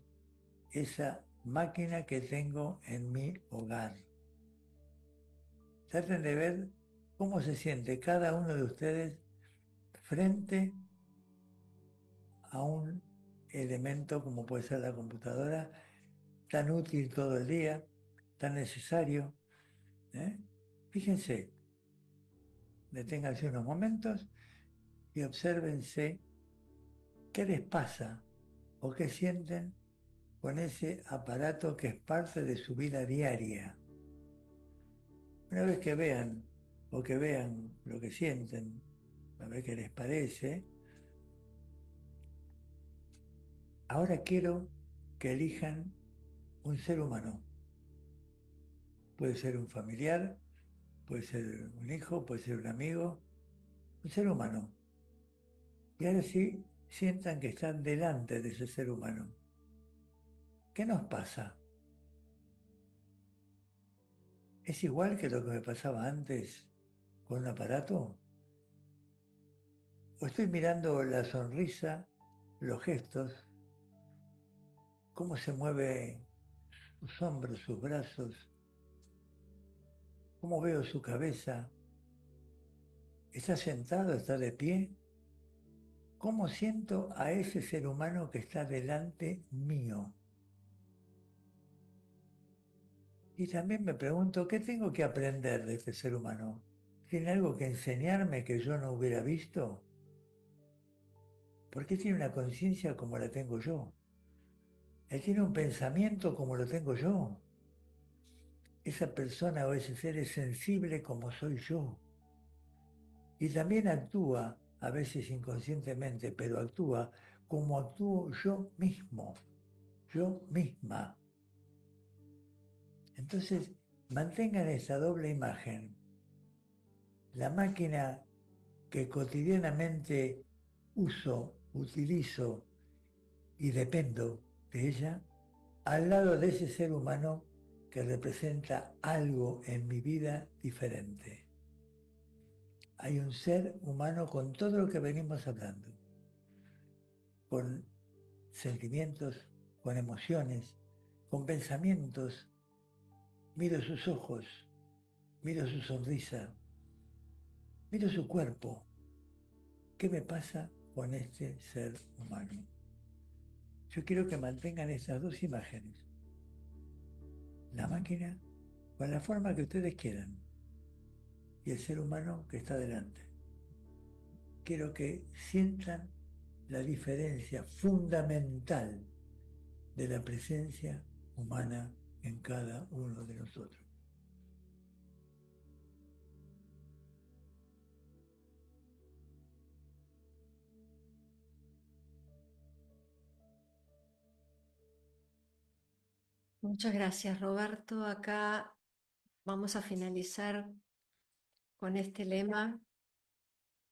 B: esa máquina que tengo en mi hogar? Traten de ver cómo se siente cada uno de ustedes frente a un elemento como puede ser la computadora, tan útil todo el día, tan necesario. ¿Eh? Fíjense, deténganse unos momentos y obsérvense qué les pasa o qué sienten con ese aparato que es parte de su vida diaria. Una vez que vean o que vean lo que sienten, a ver qué les parece, ahora quiero que elijan un ser humano. Puede ser un familiar, puede ser un hijo, puede ser un amigo, un ser humano. Y ahora sí sientan que están delante de ese ser humano. ¿Qué nos pasa? ¿Es igual que lo que me pasaba antes con un aparato? ¿O estoy mirando la sonrisa, los gestos, cómo se mueve sus hombros, sus brazos, cómo veo su cabeza? ¿Está sentado? ¿Está de pie? ¿Cómo siento a ese ser humano que está delante mío? Y también me pregunto, ¿qué tengo que aprender de este ser humano? ¿Tiene algo que enseñarme que yo no hubiera visto? ¿Por qué tiene una conciencia como la tengo yo? Él tiene un pensamiento como lo tengo yo. Esa persona o ese ser es sensible como soy yo. Y también actúa, a veces inconscientemente, pero actúa como actúo yo mismo, yo misma. Entonces, mantengan esa doble imagen. La máquina que cotidianamente uso, utilizo y dependo de ella, al lado de ese ser humano que representa algo en mi vida diferente. Hay un ser humano con todo lo que venimos hablando, con sentimientos, con emociones, con pensamientos. Miro sus ojos, miro su sonrisa, miro su cuerpo. ¿Qué me pasa con este ser humano? Yo quiero que mantengan esas dos imágenes. La máquina con la forma que ustedes quieran y el ser humano que está delante. Quiero que sientan la diferencia fundamental de la presencia humana en cada uno de nosotros.
A: Muchas gracias, Roberto. Acá vamos a finalizar con este lema,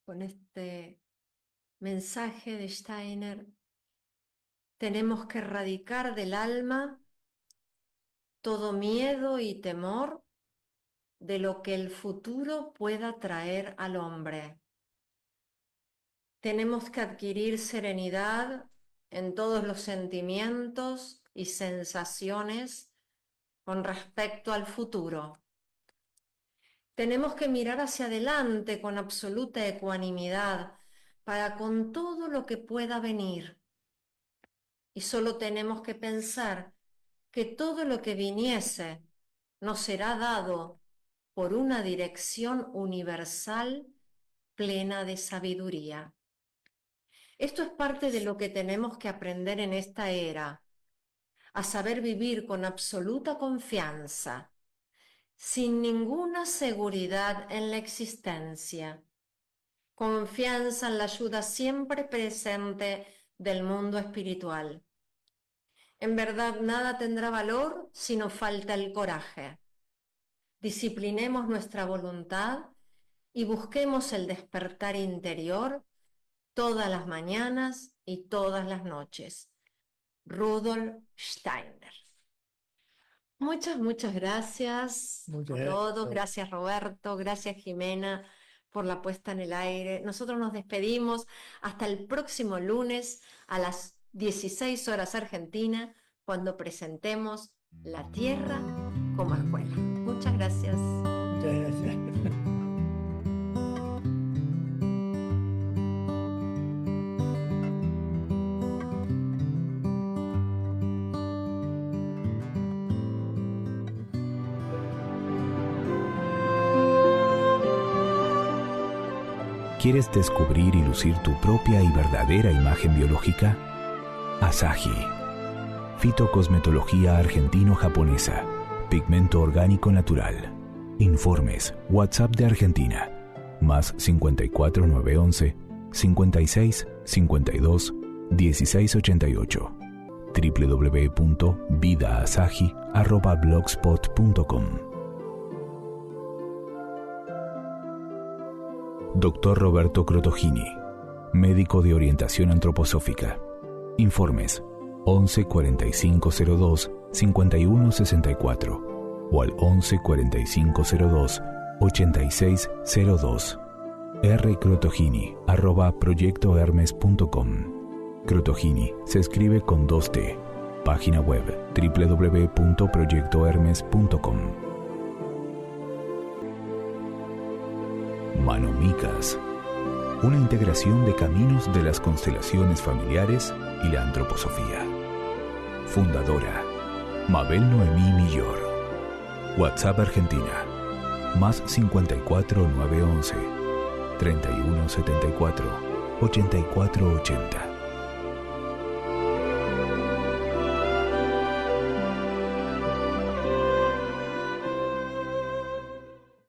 A: con este mensaje de Steiner. Tenemos que erradicar del alma todo miedo y temor de lo que el futuro pueda traer al hombre. Tenemos que adquirir serenidad en todos los sentimientos y sensaciones con respecto al futuro. Tenemos que mirar hacia adelante con absoluta ecuanimidad para con todo lo que pueda venir. Y solo tenemos que pensar que todo lo que viniese nos será dado por una dirección universal plena de sabiduría. Esto es parte de lo que tenemos que aprender en esta era, a saber vivir con absoluta confianza, sin ninguna seguridad en la existencia, confianza en la ayuda siempre presente del mundo espiritual. En verdad, nada tendrá valor si nos falta el coraje. disciplinemos nuestra voluntad y busquemos el despertar interior todas las mañanas y todas las noches. Rudolf Steiner. Muchas gracias a todos. Gracias, Roberto. Gracias, Jimena, por la puesta en el aire. Nosotros nos despedimos hasta el próximo lunes a las 16 horas Argentina, cuando presentemos La Tierra como Escuela. Muchas gracias.
B: Muchas gracias.
C: ¿Quieres descubrir y lucir tu propia y verdadera imagen biológica? Asahi. Fitocosmetología argentino-japonesa. Pigmento orgánico natural. Informes. WhatsApp de Argentina. Más 54 911 56 52 16 88. www.vidaasahi@blogspot.com. Dr. Roberto Crotogini, médico de orientación antroposófica. Informes 11 45 02 51 64 o al 11 45 02 86 02. rcrotogini@proyectohermes.com. Crotogini se escribe con 2T. Página web www.proyectohermes.com. Manomicas, una integración de caminos de las constelaciones familiares y la antroposofía. Fundadora, Mabel Noemí Millor. WhatsApp Argentina, más 54 911 31 74 84 80.